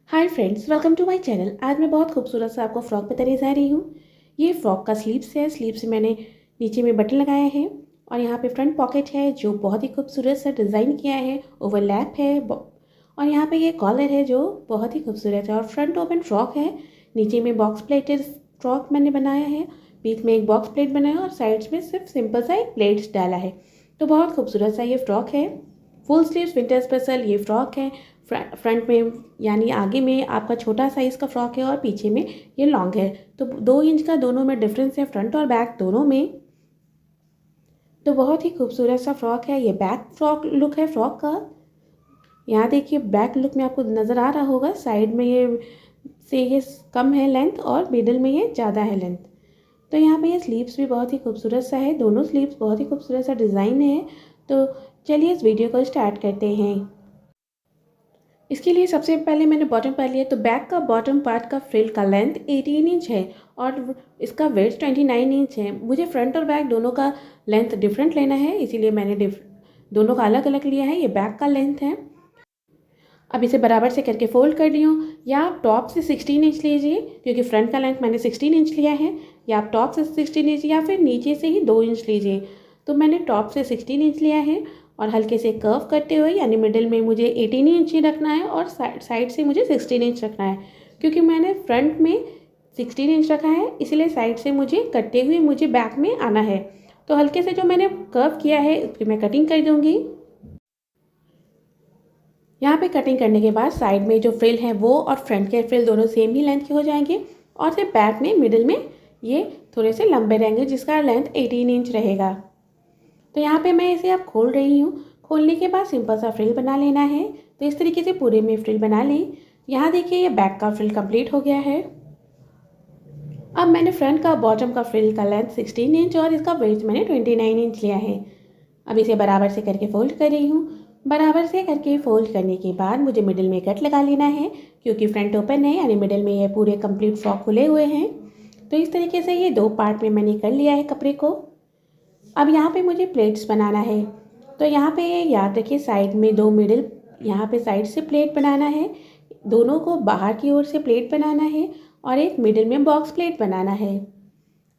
Hi friends, welcome to my channel. आज मैं बहुत खूबसूरत सा आपको फ्रॉक बताने जा रही हूँ। ये फ्रॉक का स्लीव्स है। स्लीव्स में मैंने नीचे में बटन लगाया है और यहाँ पे फ्रंट पॉकेट है जो बहुत ही खूबसूरत सा डिज़ाइन किया है। ओवरलैप है और यहाँ पे ये कॉलर है जो बहुत ही खूबसूरत है और फ्रंट ओपन फ्रॉक है। नीचे में बॉक्स प्लेटेड फ्रॉक मैंने बनाया है। बीच में एक बॉक्स प्लेट बनाया और साइड्स में सिर्फ सिंपल सा एक प्लेट्स डाला है। तो बहुत खूबसूरत सा ये फ्रॉक है। फुल स्लीव्स विंटर स्पेशल ये फ्रॉक है। फ्रंट में यानी आगे में आपका छोटा साइज़ का फ्रॉक है और पीछे में ये लॉन्ग है। तो 2 इंच का दोनों में डिफरेंस है, फ्रंट और बैक दोनों में। तो बहुत ही खूबसूरत सा फ्रॉक है। ये बैक फ्रॉक लुक है फ्रॉक का। यहाँ देखिए बैक लुक में आपको नज़र आ रहा होगा, साइड में ये कम है लेंथ और मिडल में ये ज़्यादा है लेंथ। तो यहाँ पे ये स्लीव्स भी बहुत ही खूबसूरत सा है। दोनों स्लीव्स बहुत ही खूबसूरत सा डिज़ाइन है। तो चलिए इस वीडियो को स्टार्ट करते हैं। इसके लिए सबसे पहले मैंने बॉटम पार्ट लिया। तो बैक का बॉटम पार्ट का फ्रिल का लेंथ 18 इंच है और इसका वेट 29 इंच है। मुझे फ्रंट और बैक दोनों का लेंथ डिफरेंट लेना है, इसीलिए मैंने दोनों का अलग अलग लिया है। ये बैक का लेंथ है। अब इसे बराबर से करके फोल्ड कर रही हूँ। या आप टॉप से 16 इंच लीजिए क्योंकि फ्रंट का लेंथ मैंने 16 इंच लिया है, या आप टॉप से 16 इंच या फिर नीचे से ही 2 इंच लीजिए। तो मैंने टॉप से 16 इंच लिया है और हल्के से कर्व करते हुए यानी मिडिल में मुझे 18 इंच ही रखना है और साइड से मुझे 16 इंच रखना है। क्योंकि मैंने फ्रंट में 16 इंच रखा है इसलिए साइड से मुझे करते हुए मुझे बैक में आना है। तो हल्के से जो मैंने कर्व किया है उसकी मैं कटिंग कर दूँगी। यहाँ पे कटिंग करने के बाद साइड में जो फ्रिल है वो और फ्रंट के फ्रिल दोनों सेम ही लेंथ के हो जाएंगे और फिर बैक में मिडिल में ये थोड़े से लंबे रहेंगे जिसका लेंथ 18 इंच रहेगा। तो यहाँ पे मैं इसे अब खोल रही हूँ। खोलने के बाद सिंपल सा फ्रिल बना लेना है। तो इस तरीके से पूरे में फ्रिल बना लें। यहाँ देखिए ये बैक का फ्रिल कंप्लीट हो गया है। अब मैंने फ्रंट का बॉटम का फ्रिल का लेंथ 16 इंच और इसका वेट मैंने 29 इंच लिया है। अब इसे बराबर से करके फोल्ड कर रही हूँ। बराबर से करके फोल्ड करने के बाद मुझे मिडिल में कट लगा लेना है क्योंकि फ्रंट ओपन है यानी मिडिल में ये पूरे कंप्लीट फ्रॉक खुले हुए हैं। तो इस तरीके से ये 2 पार्ट में मैंने कर लिया है कपड़े को। अब यहाँ पे मुझे प्लेट्स बनाना है। तो यहाँ पे याद रखिए साइड में 2 मिडिल यहाँ पे साइड से प्लेट बनाना है, दोनों को बाहर की ओर से प्लेट बनाना है और एक मिडिल में बॉक्स प्लेट बनाना है।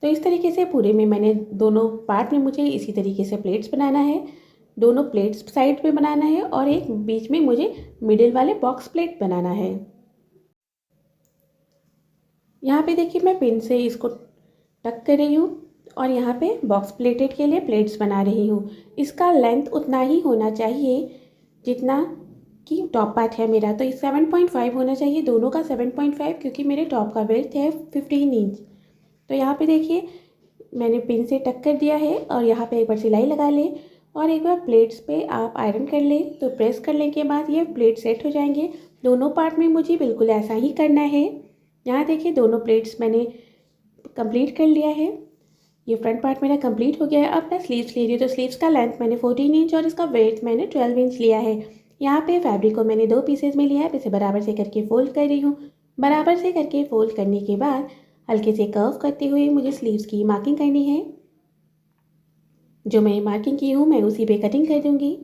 तो इस तरीके से पूरे में मैंने दोनों पार्ट में मुझे इसी तरीके से प्लेट्स बनाना है। दोनों प्लेट्स साइड पे बनाना है और एक बीच में मुझे मिडिल वाले बॉक्स प्लेट बनाना है। यहाँ पे देखिए मैं पिन से इसको टक कर रही हूँ और यहाँ पे बॉक्स प्लेटेड के लिए प्लेट्स बना रही हूँ। इसका लेंथ उतना ही होना चाहिए जितना कि टॉप पार्ट है मेरा। तो 7.5 होना चाहिए, दोनों का 7.5 क्योंकि मेरे टॉप का वेट है 15 इंच। तो यहाँ पे देखिए मैंने पिन से टक कर दिया है और यहाँ पे एक बार सिलाई लगा लें और एक बार प्लेट्स पे आप आयरन कर लें। तो प्रेस करने के बाद ये प्लेट सेट हो जाएंगे। दोनों पार्ट में मुझे बिल्कुल ऐसा ही करना है। यहाँ देखिए दोनों प्लेट्स मैंने कंप्लीट कर लिया है। ये फ्रंट पार्ट मेरा कंप्लीट हो गया है। अब मैं स्लीव्स ले रही हूँ। तो स्लीव्स का लेंथ मैंने 14 इंच और इसका वेट मैंने 12 इंच लिया है। यहाँ पे फैब्रिक को मैंने 2 पीसेज में लिया है। इसे बराबर से करके फोल्ड कर रही हूँ। बराबर से करके फोल्ड करने के बाद हल्के से कर्व करते हुए मुझे स्लीव्स की मार्किंग करनी है। जो मैं मार्किंग की हूँ मैं उसी पे कटिंग कर दूँगी।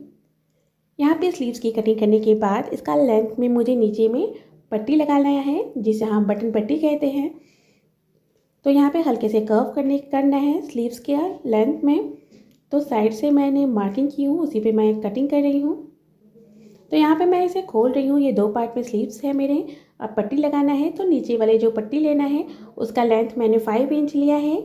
यहाँ पे स्लीव्स की कटिंग करने के बाद इसका लेंथ में मुझे नीचे में पट्टी लगाना है जिसे हम बटन पट्टी कहते हैं। तो यहाँ पे हल्के से कर्व करना है स्लीव्स के लेंथ में। तो साइड से मैंने मार्किंग की हूँ उसी पे मैं कटिंग कर रही हूँ। तो यहाँ पे मैं इसे खोल रही हूँ। ये 2 पार्ट में स्लीव्स है मेरे। अब पट्टी लगाना है तो नीचे वाले जो पट्टी लेना है उसका लेंथ मैंने 5 इंच लिया है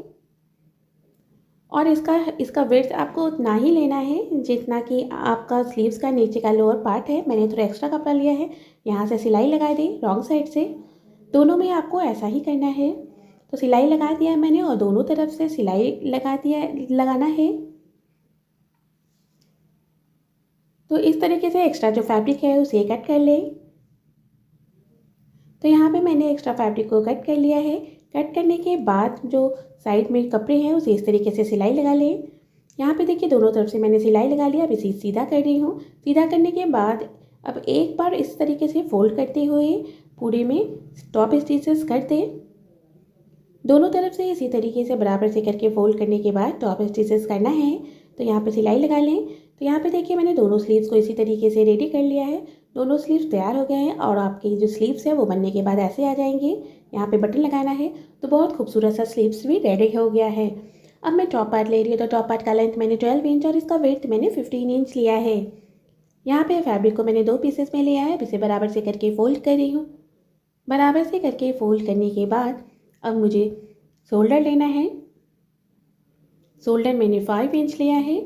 और इसका विड्थ आपको उतना ही लेना है जितना कि आपका स्लीव्स का नीचे का लोअर पार्ट है। मैंने थोड़ा एक्स्ट्रा कपड़ा लिया है। यहाँ से सिलाई लगा दी रॉन्ग साइड से। दोनों में आपको ऐसा ही करना है। तो सिलाई लगा दिया है मैंने और दोनों तरफ से सिलाई लगाना है। तो इस तरीके से एक्स्ट्रा जो फैब्रिक है उसे कट कर लें। तो यहाँ पे मैंने एक्स्ट्रा फैब्रिक को कट कर लिया है। कट करने के बाद जो साइड में कपड़े हैं उसे इस तरीके से सिलाई लगा लें। यहाँ पे देखिए दोनों तरफ से मैंने सिलाई लगा लिया। अब इसे सीधा कर रही हूँ। सीधा करने के बाद अब एक बार इस तरीके से फोल्ड करते हुए पूरे में टॉप स्टिचेस कर दें। दोनों तरफ से इसी तरीके से बराबर से करके फोल्ड करने के बाद टॉप स्टिचेस करना है। तो यहाँ पे सिलाई लगा लें। तो यहाँ पे देखिए मैंने दोनों स्लीव्स को इसी तरीके से रेडी कर लिया है। दोनों स्लीव्स तैयार हो गए हैं और आपके जो स्लीव्स है वो बनने के बाद ऐसे आ जाएंगे। यहाँ पे बटन लगाना है तो बहुत खूबसूरत सा स्लीव्स भी रेडी हो गया है। अब मैं टॉप पार्ट ले रही हूँ तो टॉप पार्ट का लेंथ मैंने 12 इंच और इसका वेथ मैंने 15 इंच लिया है। यहाँ पे फैब्रिक को मैंने 2 पीसेस में लिया है। अब इसे बराबर से करके फोल्ड कर रही हूँ। बराबर से करके फोल्ड करने के बाद अब मुझे शोल्डर लेना है। शोल्डर मैंने 5 इंच लिया है।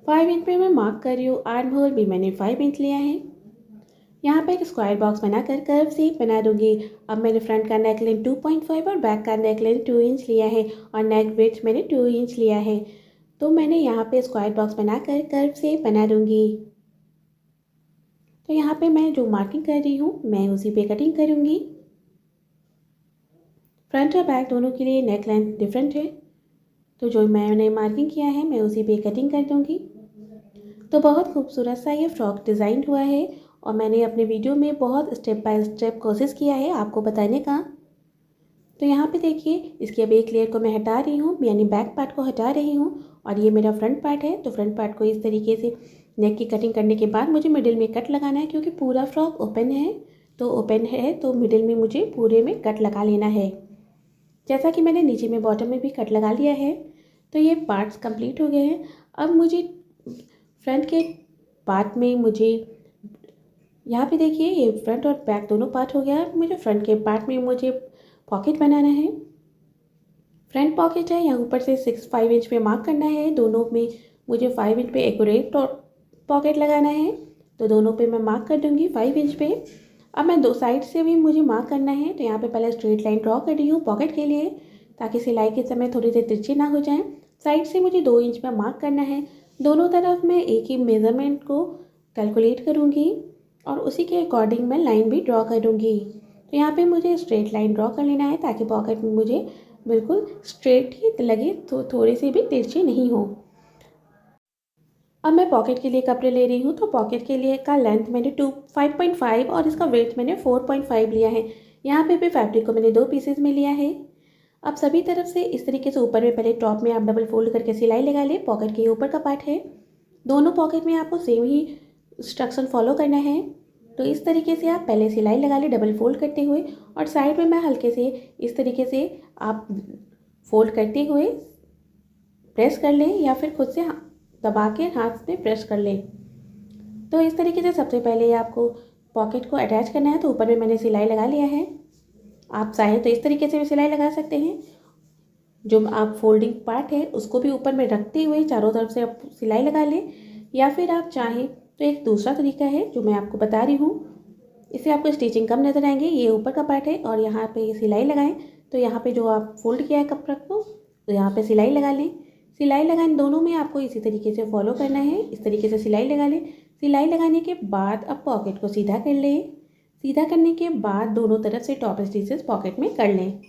5 इंच पे मैं मार्क कर रही हूँ। आर्म होल भी मैंने 5 इंच लिया है। यहाँ पे एक स्क्वायर बॉक्स बनाकर कर्व शेप बना दूंगी। अब मैंने फ्रंट का नेक लेंथ 2.5 और बैक का नेक लेंथ 2 इंच लिया है और नेक विड्थ मैंने 2 इंच लिया है। तो मैंने यहाँ पे स्क्वायर बॉक्स बनाकर कर्व शेप बना दूंगी। तो यहाँ पे मैं जो मार्किंग कर रही हूँ मैं उसी पे कटिंग करूँगी। फ्रंट और बैक दोनों के लिए नेक लेंथ डिफरेंट है, तो जो मैंने मार्किंग किया है मैं उसी पे कटिंग कर दूँगी। तो बहुत खूबसूरत सा ये फ्रॉक डिज़ाइन हुआ है और मैंने अपने वीडियो में बहुत स्टेप बाय स्टेप कोशिश किया है आपको बताने का। तो यहाँ पे देखिए इसकी अब एक लेयर को मैं हटा रही हूँ, यानी बैक पार्ट को हटा रही हूँ और ये मेरा फ्रंट पार्ट है। तो फ्रंट पार्ट को इस तरीके से नेक की कटिंग करने के बाद मुझे मिडिल में कट लगाना है, क्योंकि पूरा फ्रॉक ओपन है। तो ओपन है तो मिडिल में मुझे पूरे में कट लगा लेना है, जैसा कि मैंने नीचे में बॉटम में भी कट लगा लिया है। तो ये पार्ट्स कंप्लीट हो गए हैं। अब मुझे फ्रंट के पार्ट में मुझे यहाँ पे देखिए ये फ्रंट और बैक दोनों पार्ट हो गया। मुझे फ्रंट के पार्ट में मुझे पॉकेट बनाना है। फ्रंट पॉकेट है यहाँ ऊपर से 5 इंच पे मार्क करना है। दोनों में मुझे 5 इंच पे एक्यूरेट पॉकेट लगाना है। तो दोनों पे मैं मार्क कर दूँगी 5 इंच पे। अब मैं दो साइड से भी मुझे मार्क करना है। तो यहाँ पे पहले स्ट्रेट लाइन ड्रॉ कर रही हूँ पॉकेट के लिए, ताकि सिलाई के समय थोड़ी देर तिरछी ना हो जाए। साइड से मुझे 2 इंच पे मार्क करना है। दोनों तरफ मैं एक ही मेज़रमेंट को कैलकुलेट करूँगी और उसी के अकॉर्डिंग मैं लाइन भी ड्रॉ करूँगी। तो यहाँ पे मुझे स्ट्रेट लाइन ड्रॉ कर लेना है, ताकि पॉकेट में मुझे बिल्कुल स्ट्रेट ही लगे, तो थोड़ी सी भी तिरछी नहीं हो। अब मैं पॉकेट के लिए कपड़े ले रही हूँ। तो पॉकेट के लिए का लेंथ मैंने 5.5 और इसका वेट मैंने 4.5 लिया है। यहाँ पे भी फैब्रिक को मैंने 2 पीसेज में लिया है। अब सभी तरफ से इस तरीके से ऊपर में पहले टॉप में आप डबल फोल्ड करके सिलाई लगा ले। पॉकेट के ऊपर का पार्ट है, दोनों पॉकेट में आपको सेम ही इंस्ट्रक्शन फॉलो करना है। तो इस तरीके से आप पहले सिलाई लगा ले डबल फोल्ड करते हुए, और साइड में मैं हल्के से इस तरीके से आप फोल्ड करते हुए प्रेस कर लें, या फिर खुद से दबा के हाथ में प्रेस कर लें। तो इस तरीके से सबसे पहले आपको पॉकेट को अटैच करना है। तो ऊपर में मैंने सिलाई लगा लिया है। आप चाहें तो इस तरीके से भी सिलाई लगा सकते हैं। जो आप फोल्डिंग पार्ट है उसको भी ऊपर में रखते हुए चारों तरफ से आप सिलाई लगा लें, या फिर आप चाहें तो एक दूसरा तरीका है जो मैं आपको बता रही हूँ। इससे आपको स्टिचिंग कम नज़र आएंगे। ये ऊपर का पार्ट है और यहाँ पे ये सिलाई लगाएं। तो यहाँ पे जो आप फोल्ड किया है कपड़ा को, तो यहाँ पे सिलाई लगा लें। सिलाई लगाने दोनों में आपको इसी तरीके से फॉलो करना है। इस तरीके से सिलाई लगा लें। सिलाई लगाने के बाद अब पॉकेट को सीधा कर लें। सीधा करने के बाद दोनों तरफ से टॉप स्टिचेस पॉकेट में कर लें।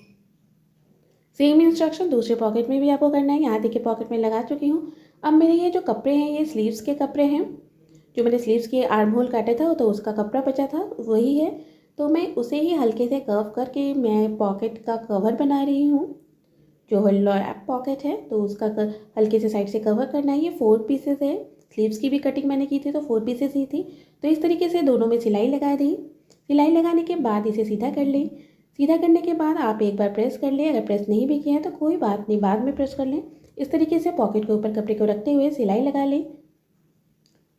सेम इंस्ट्रक्शन दूसरे पॉकेट में भी आपको करना है। यहाँ देखिए पॉकेट में लगा चुकी हूँ। अब मेरे ये जो कपड़े हैं ये स्लीव्स के कपड़े हैं। जो मैंने स्लीव्स के आर्म होल काटे था तो उसका कपड़ा बचा था वही है। तो मैं उसे ही हल्के से कर्व करके मैं पॉकेट का कवर बना रही हूँ। जो लैप पॉकेट है तो उसका हल्के से साइड से कवर करना है। ये 4 पीसेस है। स्लीव्स की भी कटिंग मैंने की थी तो 4 पीसेस ही थी। तो इस तरीके से दोनों में सिलाई लगा दी। सिलाई लगाने के बाद इसे सीधा कर लें। सीधा करने के बाद आप एक बार प्रेस कर लें। अगर प्रेस नहीं भी किया है तो कोई बात नहीं, बाद में प्रेस कर लें। इस तरीके से पॉकेट के ऊपर कपड़े को रखते हुए सिलाई लगा लें।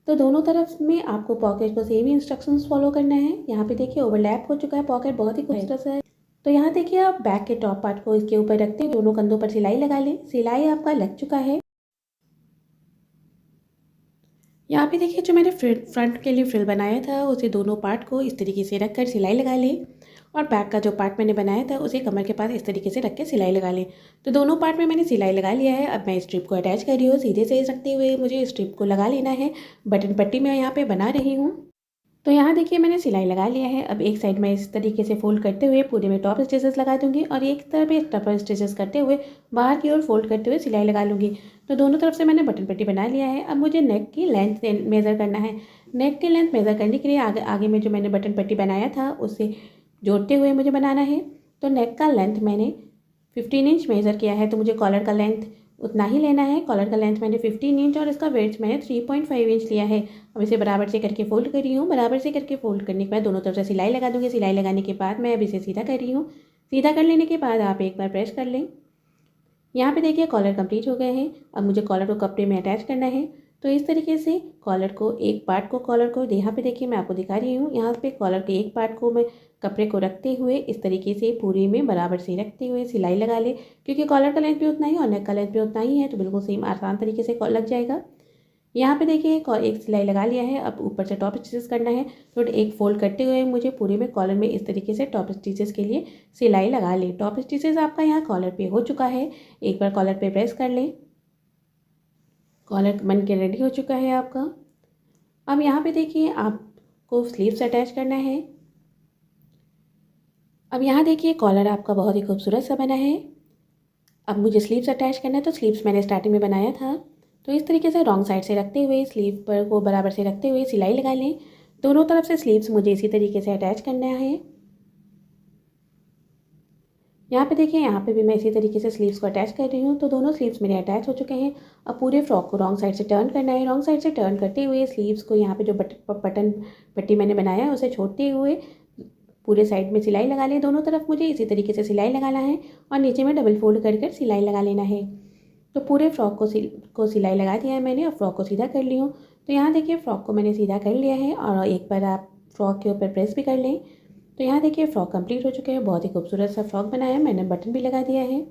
तो दोनों तरफ में आपको पॉकेट को सेम ही इंस्ट्रक्शंस फॉलो करना है। यहाँ पे देखिए ओवरलैप हो चुका है पॉकेट, बहुत ही खूबसूरत सा है। तो यहाँ देखिए आप बैक के टॉप पार्ट को इसके ऊपर रखते हुए दोनों कंधों पर सिलाई लगा लें। सिलाई आपका लग चुका है। यहाँ पे देखिए जो मैंने फ्रंट के लिए फ्रिल बनाया था उसे दोनों पार्ट को इस तरीके से रख कर सिलाई लगा लें, और बैक का जो पार्ट मैंने बनाया था उसे कमर के पास इस तरीके से रख के सिलाई लगा लें। तो दोनों पार्ट में मैंने सिलाई लगा लिया है। अब मैं स्ट्रिप को अटैच कर रही हूँ। सीधे से रखते हुए मुझे स्ट्रिप को लगा लेना है। बटन पट्टी मैं यहाँ पे बना रही हूँ। तो यहाँ देखिए मैंने सिलाई लगा लिया है। अब एक साइड में इस तरीके से फोल्ड करते हुए पूरे में टॉप स्टिचेस लगा दूंगी, और एक तरफ एक टॉप स्टिचेस करते हुए बाहर की ओर फोल्ड करते हुए सिलाई लगा लूँगी। तो दोनों तरफ से मैंने बटन पट्टी बना लिया है। अब मुझे नेक की लेंथ मेज़र करना है। नेक की लेंथ मेज़र करने के लिए आगे में जो मैंने बटन पट्टी बनाया था उससे जोड़ते हुए मुझे बनाना है। तो नेक का लेंथ मैंने 15 इंच मेज़र किया है। तो मुझे कॉलर का लेंथ उतना ही लेना है। कॉलर का लेंथ मैंने 15 इंच और इसका वेड्थ मैंने 3.5 इंच लिया है। अब इसे बराबर से करके फोल्ड कर रही हूँ। बराबर से करके फोल्ड करने के बाद दोनों तरफ से सिलाई लगा दूँगी। सिलाई लगाने के बाद मैं अब इसे सीधा कर रही हूँ। सीधा कर लेने के बाद आप एक बार प्रेस कर लें। यहाँ पे देखिए कॉलर कंप्लीट हो गए हैं। अब मुझे कॉलर को कपड़े में अटैच करना है। तो इस तरीके से कॉलर को एक पार्ट को कॉलर को यहाँ पे देखिए मैं आपको दिखा रही हूँ। यहाँ पे कॉलर के एक पार्ट को मैं कपड़े को रखते हुए इस तरीके से पूरे में बराबर से रखते हुए सिलाई लगा ले, क्योंकि कॉलर का लेंथ भी उतना ही और नेक का लेंथ भी उतना ही है, तो बिल्कुल सेम आसान तरीके से लग जाएगा। यहाँ पे देखिए एक सिलाई लगा लिया है। अब ऊपर से टॉप स्टिचेस करना है, तो एक फोल्ड करते हुए मुझे पूरे में कॉलर में इस तरीके से टॉप स्टिचेस के लिए सिलाई लगा ले। टॉप स्टिचेस आपका यहाँ कॉलर पे हो चुका है। एक बार कॉलर पे प्रेस कर लें। कॉलर बन के रेडी हो चुका है आपका। अब यहाँ पे देखिए आपको स्लीव्स अटैच करना है। अब यहाँ देखिए कॉलर आपका बहुत ही खूबसूरत सा बना है। अब मुझे स्लीव्स अटैच करना है, तो स्लीव्स मैंने स्टार्टिंग में बनाया था, तो इस तरीके से रॉन्ग साइड से रखते हुए स्लीव पर को बराबर से रखते हुए सिलाई लगा लें। दोनों तरफ से स्लीव्स मुझे इसी तरीके से अटैच करना है। यहाँ पे देखिए यहाँ पे भी मैं इसी तरीके से स्लीव्स को अटैच कर रही हूँ। तो दोनों स्लीव्स मेरे अटैच हो चुके हैं। अब पूरे फ्रॉक को रॉन्ग साइड से टर्न करना है। रॉन्ग साइड से टर्न करते हुए स्लीव्स को यहाँ पे जो बटन पट्टी मैंने बनाया है उसे छोड़ते हुए पूरे साइड में सिलाई लगा लें। दोनों तरफ मुझे इसी तरीके से सिलाई लगाना है और नीचे में डबल फोल्ड कर कर सिलाई लगा लेना है। तो पूरे फ्रॉक को सिलाई लगा दिया है मैंने और फ्रॉक को सीधा कर ली हूँ। तो यहाँ देखिए फ्रॉक को मैंने सीधा कर लिया है और एक बार आप फ्रॉक के ऊपर प्रेस भी कर लें। तो यहाँ देखिए फ्रॉक कंप्लीट हो चुके हैं। बहुत ही खूबसूरत सा फ्रॉक बनाया है। मैंने बटन भी लगा दिया है।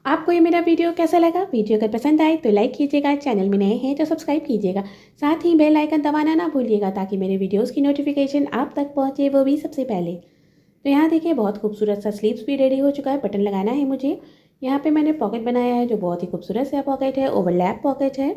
आपको ये मेरा वीडियो कैसा लगा? वीडियो अगर पसंद आए तो लाइक कीजिएगा, चैनल में नए हैं तो सब्सक्राइब कीजिएगा, साथ ही बेल आइकन दबाना ना भूलिएगा ताकि मेरे वीडियोज़ की नोटिफिकेशन आप तक पहुँचे, वो भी सबसे पहले। तो यहाँ देखिए बहुत खूबसूरत सा स्लीव्स भी रेडी हो चुका है। बटन लगाना है मुझे। यहाँ पे मैंने पॉकेट बनाया है जो बहुत ही खूबसूरत सा पॉकेट है, ओवरलैप पॉकेट है।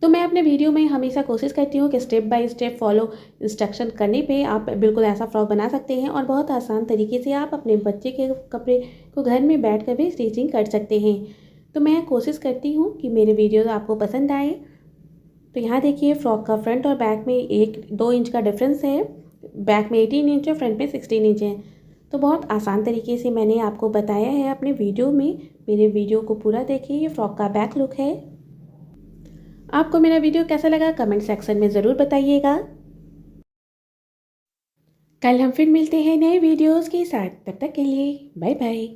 तो मैं अपने वीडियो में हमेशा कोशिश करती हूँ कि step by step follow instruction करने पे आप बिल्कुल ऐसा फ्रॉक बना सकते हैं और बहुत आसान तरीके से आप अपने बच्चे के कपड़े को घर में बैठ कर भी स्टिचिंग कर सकते हैं। तो मैं कोशिश करती हूँ कि मेरे वीडियोस आपको पसंद आए। तो यहाँ देखिए फ्रॉक का फ्रंट और बैक में 1-2 इंच का डिफरेंस है। बैक में 18 इंच है, फ्रंट में 16 इंच है। तो बहुत आसान तरीके से मैंने आपको बताया है अपने वीडियो में। मेरे वीडियो को पूरा देखिए। ये फ्रॉक का बैक लुक है। आपको मेरा वीडियो कैसा लगा कमेंट सेक्शन में ज़रूर बताइएगा। कल हम फिर मिलते हैं नए वीडियोज़ के साथ। तब तक के लिए बाय बाय।